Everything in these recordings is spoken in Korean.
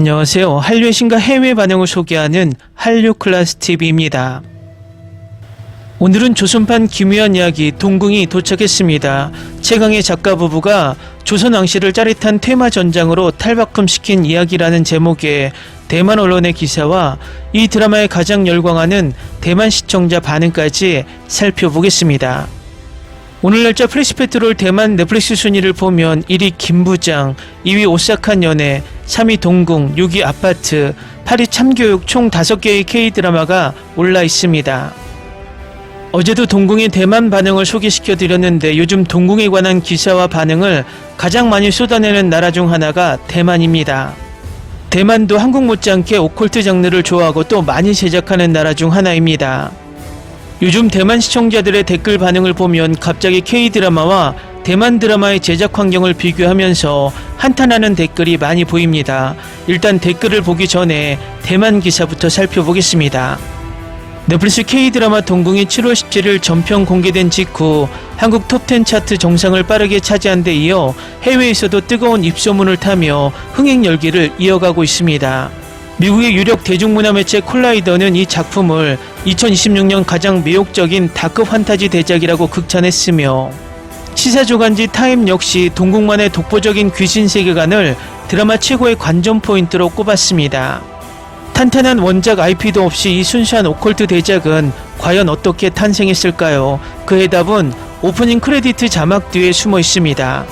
안녕하세요. 한류의 신과 해외 반응을 소개하는 한류클래스TV입니다. 오늘은 조선판 기묘한 이야기 동궁이 도착했습니다. 최강의 작가 부부가 조선 왕실을 짜릿한 퇴마 전장으로 탈바꿈시킨 이야기라는 제목의 대만 언론의 기사와 이 드라마에 가장 열광하는 대만 시청자 반응까지 살펴보겠습니다. 오늘 날짜 프레시페트롤 대만 넷플릭스 순위를 보면 1위 김부장, 2위 오싹한 연애, 3위 동궁, 6위 아파트, 8위 참교육 총 5개의 K드라마가 올라 있습니다. 어제도 동궁의 대만 반응을 소개시켜드렸는데 요즘 동궁에 관한 기사와 반응을 가장 많이 쏟아내는 나라 중 하나가 대만입니다. 대만도 한국 못지않게 오컬트 장르를 좋아하고 또 많이 제작하는 나라 중 하나입니다. 요즘 대만 시청자들의 댓글 반응을 보면 갑자기 K드라마와 대만 드라마의 제작 환경을 비교하면서 한탄하는 댓글이 많이 보입니다. 일단 댓글을 보기 전에 대만 기사부터 살펴보겠습니다. 넷플릭스 K드라마 동궁이 7월 17일 전편 공개된 직후 한국 톱10 차트 정상을 빠르게 차지한 데 이어 해외에서도 뜨거운 입소문을 타며 흥행 열기를 이어가고 있습니다. 미국의 유력 대중문화 매체 콜라이더는 이 작품을 2026년 가장 매혹적인 다크 판타지 대작이라고 극찬했으며 시사주간지 타임 역시 동궁만의 독보적인 귀신 세계관을 드라마 최고의 관전 포인트로 꼽았습니다. 탄탄한 원작 IP도 없이 이 순수한 오컬트 대작은 과연 어떻게 탄생했을까요? 그 해답은 오프닝 크레디트 자막 뒤에 숨어 있습니다.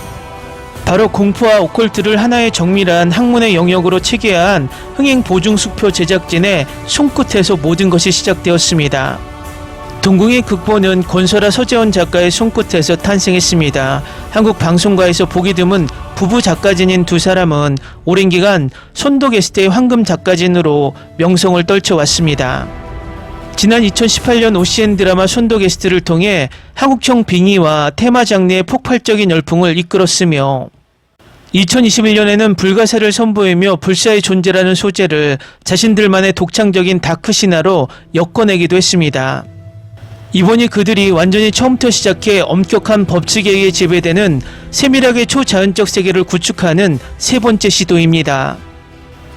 바로 공포와 오컬트를 하나의 정밀한 학문의 영역으로 체계한 흥행 보증 수표 제작진의 손끝에서 모든 것이 시작되었습니다. 동궁의 극본은 권설아 서재원 작가의 손끝에서 탄생했습니다. 한국 방송가에서 보기 드문 부부 작가진인 두 사람은 오랜 기간 손도 게스트의 황금 작가진으로 명성을 떨쳐왔습니다. 지난 2018년 OCN 드라마 손도 게스트를 통해 한국형 빙의와 테마 장르의 폭발적인 열풍을 이끌었으며 2021년에는 불가사를 선보이며 불사의 존재라는 소재를 자신들만의 독창적인 다크 신화로 엮어내기도 했습니다. 이번이 그들이 완전히 처음부터 시작해 엄격한 법칙에 의해 지배되는 세밀하게 초자연적 세계를 구축하는 세 번째 시도입니다.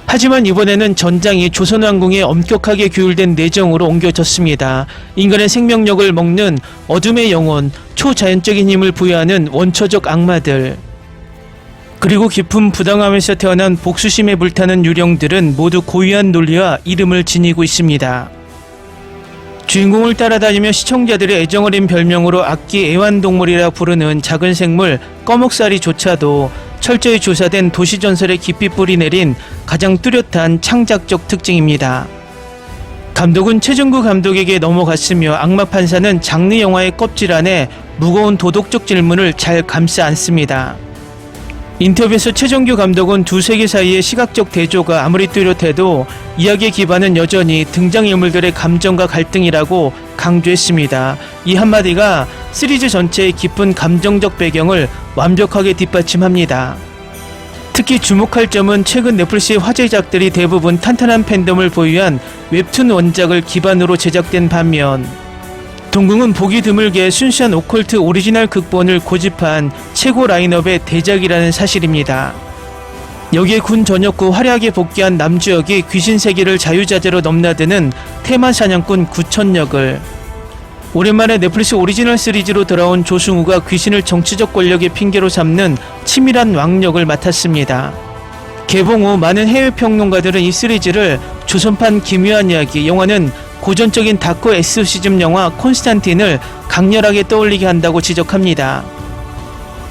하지만 이번에는 전장이 조선왕궁에 엄격하게 규율된 내정으로 옮겨졌습니다. 인간의 생명력을 먹는 어둠의 영혼, 초자연적인 힘을 부여하는 원초적 악마들, 그리고 깊은 부당함에서 태어난 복수심에 불타는 유령들은 모두 고유한 논리와 이름을 지니고 있습니다. 주인공을 따라다니며 시청자들의 애정어린 별명으로 악기 애완동물이라 부르는 작은 생물 꺼목사리조차도 철저히 조사된 도시전설에 깊이 뿌리내린 가장 뚜렷한 창작적 특징입니다. 감독은 최정구 감독에게 넘어갔으며 악마 판사는 장르 영화의 껍질 안에 무거운 도덕적 질문을 잘 감싸 안습니다. 인터뷰에서 최정규 감독은 두 세계 사이의 시각적 대조가 아무리 뚜렷해도 이야기의 기반은 여전히 등장인물들의 감정과 갈등이라고 강조했습니다. 이 한마디가 시리즈 전체의 깊은 감정적 배경을 완벽하게 뒷받침합니다. 특히 주목할 점은 최근 넷플릭스의 화제작들이 대부분 탄탄한 팬덤을 보유한 웹툰 원작을 기반으로 제작된 반면 동궁은 보기 드물게 순수한 오컬트 오리지널 극본을 고집한 최고 라인업의 대작이라는 사실입니다. 여기에 군 전역 후 화려하게 복귀한 남주혁이 귀신 세계를 자유자재로 넘나드는 테마 사냥꾼 구천역을, 오랜만에 넷플릭스 오리지널 시리즈로 돌아온 조승우가 귀신을 정치적 권력의 핑계로 삼는 치밀한 왕역을 맡았습니다. 개봉 후 많은 해외 평론가들은 이 시리즈를 조선판 기묘한 이야기, 영화는 고전적인 다크 엑소시즘 영화 콘스탄틴을 강렬하게 떠올리게 한다고 지적합니다.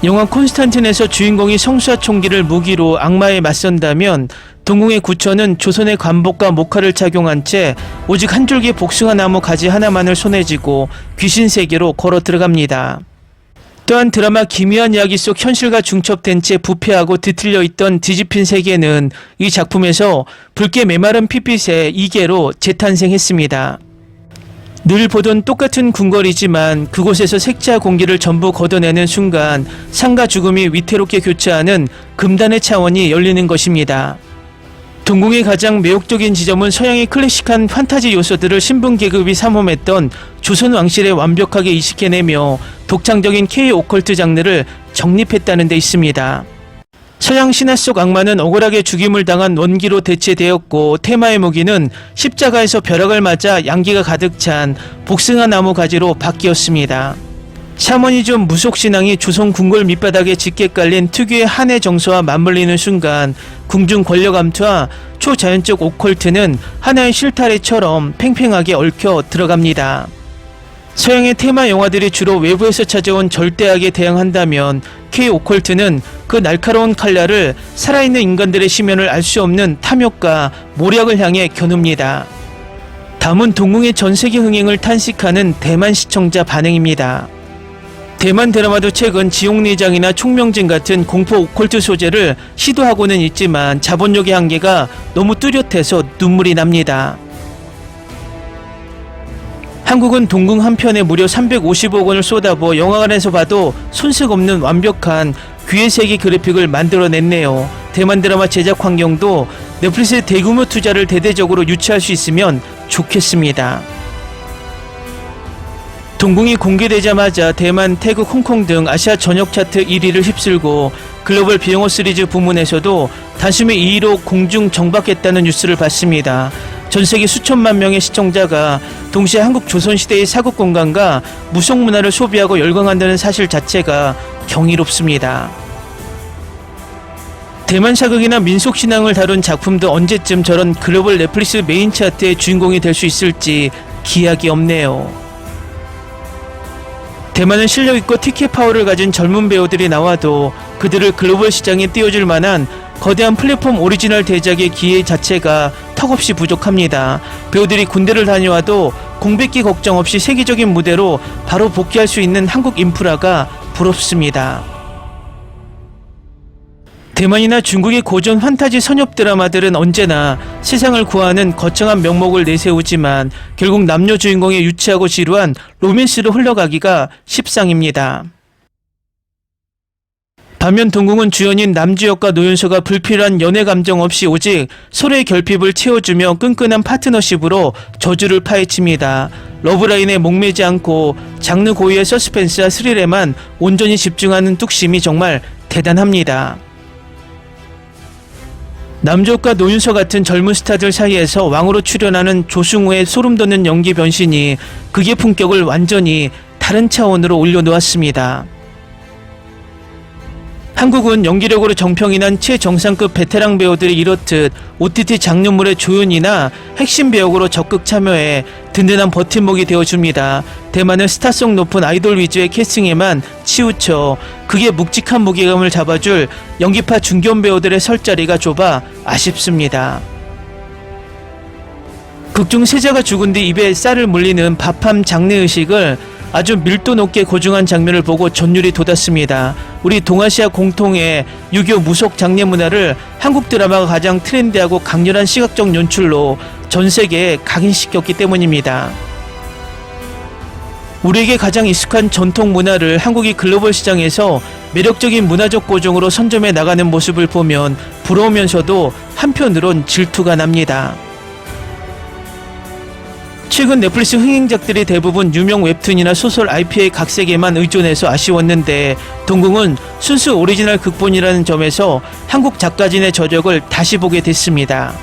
영화 콘스탄틴에서 주인공이 성수와 총기를 무기로 악마에 맞선다면 동궁의 구천은 조선의 관복과 목화를 착용한 채 오직 한 줄기 복숭아 나무 가지 하나만을 손에 쥐고 귀신 세계로 걸어 들어갑니다. 또한 드라마 기묘한 이야기 속 현실과 중첩된 채 부패하고 뒤틀려 있던 뒤집힌 세계는 이 작품에서 붉게 메마른 핏빛의 이계로 재탄생했습니다. 늘 보던 똑같은 궁궐이지만 그곳에서 색채와 공기를 전부 걷어내는 순간 삶과 죽음이 위태롭게 교차하는 금단의 차원이 열리는 것입니다. 동궁의 가장 매혹적인 지점은 서양의 클래식한 판타지 요소들을 신분 계급이 삼엄했던 조선 왕실에 완벽하게 이식해내며 독창적인 K 오컬트 장르를 정립했다는 데 있습니다. 서양 신화 속 악마는 억울하게 죽임을 당한 원기로 대체되었고, 테마의 무기는 십자가에서 벼락을 맞아 양기가 가득 찬 복숭아 나무 가지로 바뀌었습니다. 샤머니즘 무속신앙이 조선 궁궐 밑바닥에 짙게 깔린 특유의 한해 정서와 맞물리는 순간 궁중 권력 암투와 초자연적 오컬트는 하나의 실타래처럼 팽팽하게 얽혀 들어갑니다. 서양의 테마 영화들이 주로 외부에서 찾아온 절대악에 대항한다면 K-오컬트는 그 날카로운 칼날을 살아있는 인간들의 심연을 알 수 없는 탐욕과 모략을 향해 겨눕니다. 다음은 동궁의 전세계 흥행을 탄식하는 대만 시청자 반응입니다. 대만 드라마도 최근 지옥내장이나 총명진 같은 공포 오컬트 소재를 시도하고는 있지만 자본력의 한계가 너무 뚜렷해서 눈물이 납니다. 한국은 동궁 한 편에 무려 350억 원을 쏟아부어 영화관에서 봐도 손색 없는 완벽한 귀의 세계 그래픽을 만들어냈네요. 대만 드라마 제작 환경도 넷플릭스의 대규모 투자를 대대적으로 유치할 수 있으면 좋겠습니다. 동궁이 공개되자마자 대만, 태국, 홍콩 등 아시아 전역 차트 1위를 휩쓸고 글로벌 비영어 시리즈 부문에서도 단숨에 2위로 공중 정박했다는 뉴스를 봤습니다. 전세계 수천만 명의 시청자가 동시에 한국 조선시대의 사국공간과 무속문화를 소비하고 열광한다는 사실 자체가 경이롭습니다. 대만 사극이나 민속신앙을 다룬 작품도 언제쯤 저런 글로벌 넷플릭스 메인 차트의 주인공이 될 수 있을지 기약이 없네요. 대만은 실력있고 티켓 파워를 가진 젊은 배우들이 나와도 그들을 글로벌 시장에 띄워줄 만한 거대한 플랫폼 오리지널 대작의 기회 자체가 턱없이 부족합니다. 배우들이 군대를 다녀와도 공백기 걱정 없이 세계적인 무대로 바로 복귀할 수 있는 한국 인프라가 부럽습니다. 대만이나 중국의 고전 판타지 선엽 드라마들은 언제나 세상을 구하는 거창한 명목을 내세우지만 결국 남녀 주인공의 유치하고 지루한 로맨스로 흘러가기가 십상입니다. 반면 동궁은 주연인 남주혁과 노윤서가 불필요한 연애 감정 없이 오직 서로의 결핍을 채워주며 끈끈한 파트너십으로 저주를 파헤칩니다. 러브라인에 목매지 않고 장르 고유의 서스펜스와 스릴에만 온전히 집중하는 뚝심이 정말 대단합니다. 남주혁과 노윤서 같은 젊은 스타들 사이에서 왕으로 출연하는 조승우의 소름돋는 연기 변신이 극의 품격을 완전히 다른 차원으로 올려놓았습니다. 한국은 연기력으로 정평이 난 최정상급 베테랑 배우들이 이렇듯 OTT 장르물의 조연이나 핵심 배역으로 적극 참여해 든든한 버팀목이 되어줍니다. 대만은 스타성 높은 아이돌 위주의 캐스팅에만 치우쳐 극의 묵직한 무게감을 잡아줄 연기파 중견 배우들의 설 자리가 좁아 아쉽습니다. 극중 세자가 죽은 뒤 입에 쌀을 물리는 밥함 장례의식을 아주 밀도 높게 고증한 장면을 보고 전율이 돋았습니다. 우리 동아시아 공통의 유교 무속 장례 문화를 한국 드라마가 가장 트렌디하고 강렬한 시각적 연출로 전 세계에 각인시켰기 때문입니다. 우리에게 가장 익숙한 전통 문화를 한국이 글로벌 시장에서 매력적인 문화적 고정으로 선점해 나가는 모습을 보면 부러우면서도 한편으론 질투가 납니다. 최근 넷플릭스 흥행작들이 대부분 유명 웹툰이나 소설 IP의 각색에만 의존해서 아쉬웠는데 동궁은 순수 오리지널 극본이라는 점에서 한국 작가진의 저력을 다시 보게 됐습니다.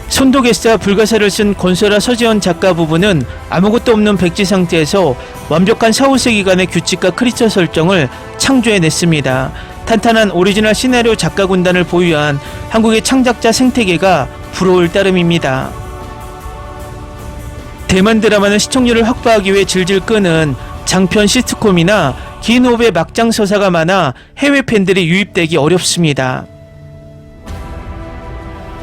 손독에스와 불가사를 쓴 권설아 서지현 작가 부부는 아무것도 없는 백지 상태에서 완벽한 4~5세기간의 규칙과 크리처 설정을 창조해냈습니다. 탄탄한 오리지널 시나리오 작가 군단을 보유한 한국의 창작자 생태계가 부러울 따름입니다. 대만 드라마는 시청률을 확보하기 위해 질질 끄는 장편 시트콤이나 긴 호흡의 막장 서사가 많아 해외 팬들이 유입되기 어렵습니다.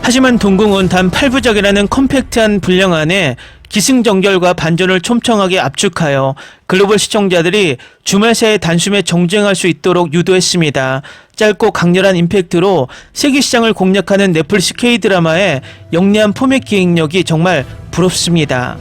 하지만 동궁은 단 8부작이라는 컴팩트한 분량 안에 기승전결과 반전을 촘촘하게 압축하여 글로벌 시청자들이 주말 사이 단숨에 정주행할 수 있도록 유도했습니다. 짧고 강렬한 임팩트로 세계 시장을 공략하는 넷플릭스 K-드라마의 영리한 포맷 기획력이 정말 부럽습니다.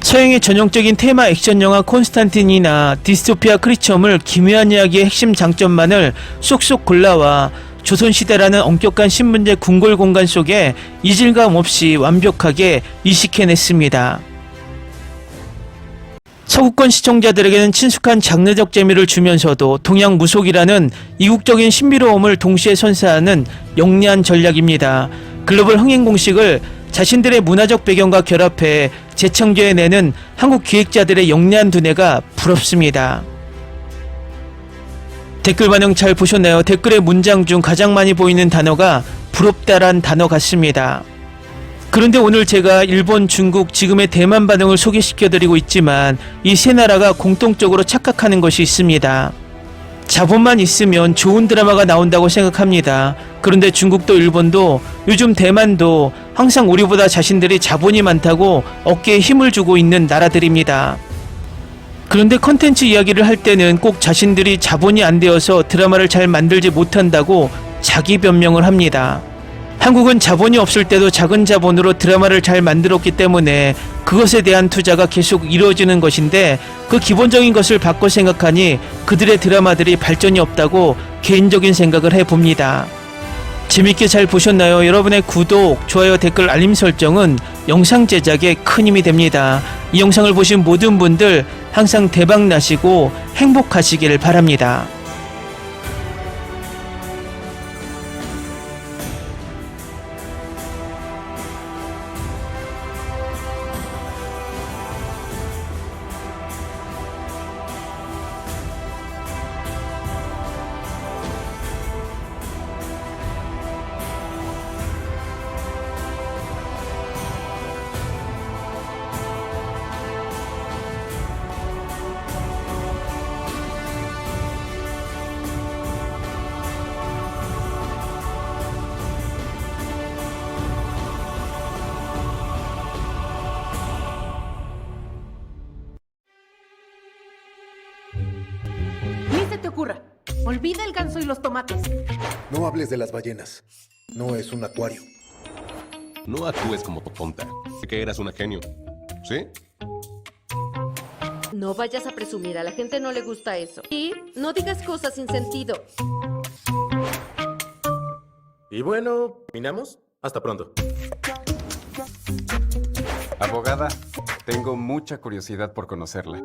서양의 전형적인 테마 액션 영화 콘스탄틴이나 디스토피아 크리처물 기묘한 이야기의 핵심 장점만을 쏙쏙 골라와 조선시대라는 엄격한 신분제 궁궐 공간 속에 이질감 없이 완벽하게 이식해냈습니다. 서구권 시청자들에게는 친숙한 장르적 재미를 주면서도 동양 무속이라는 이국적인 신비로움을 동시에 선사하는 영리한 전략입니다. 글로벌 흥행 공식을 자신들의 문화적 배경과 결합해 재창조해내는 한국 기획자들의 영리한 두뇌가 부럽습니다. 댓글 반응 잘 보셨나요? 댓글의 문장 중 가장 많이 보이는 단어가 부럽다란 단어 같습니다. 그런데 오늘 제가 일본, 중국, 지금의 대만 반응을 소개시켜드리고 있지만 이 세 나라가 공통적으로 착각하는 것이 있습니다. 자본만 있으면 좋은 드라마가 나온다고 생각합니다. 그런데 중국도 일본도 요즘 대만도 항상 우리보다 자신들이 자본이 많다고 어깨에 힘을 주고 있는 나라들입니다. 그런데 컨텐츠 이야기를 할 때는 꼭 자신들이 자본이 안 되어서 드라마를 잘 만들지 못한다고 자기 변명을 합니다. 한국은 자본이 없을 때도 작은 자본으로 드라마를 잘 만들었기 때문에 그것에 대한 투자가 계속 이루어지는 것인데 그 기본적인 것을 바꿔 생각하니 그들의 드라마들이 발전이 없다고 개인적인 생각을 해봅니다. 재밌게 잘 보셨나요? 여러분의 구독, 좋아요, 댓글, 알림 설정은 영상 제작에 큰 힘이 됩니다. 이 영상을 보신 모든 분들 항상 대박 나시고 행복하시길 바랍니다. Ni se te ocurra. Olvida el ganso y los tomates. No hables de las ballenas. No es un acuario. No actúes como tonta. Sé que eras una genio. ¿Sí? No vayas a presumir, a la gente no le gusta eso. Y no digas cosas sin sentido. Y bueno, ¿terminamos? Hasta pronto. Abogada, tengo mucha curiosidad por conocerla.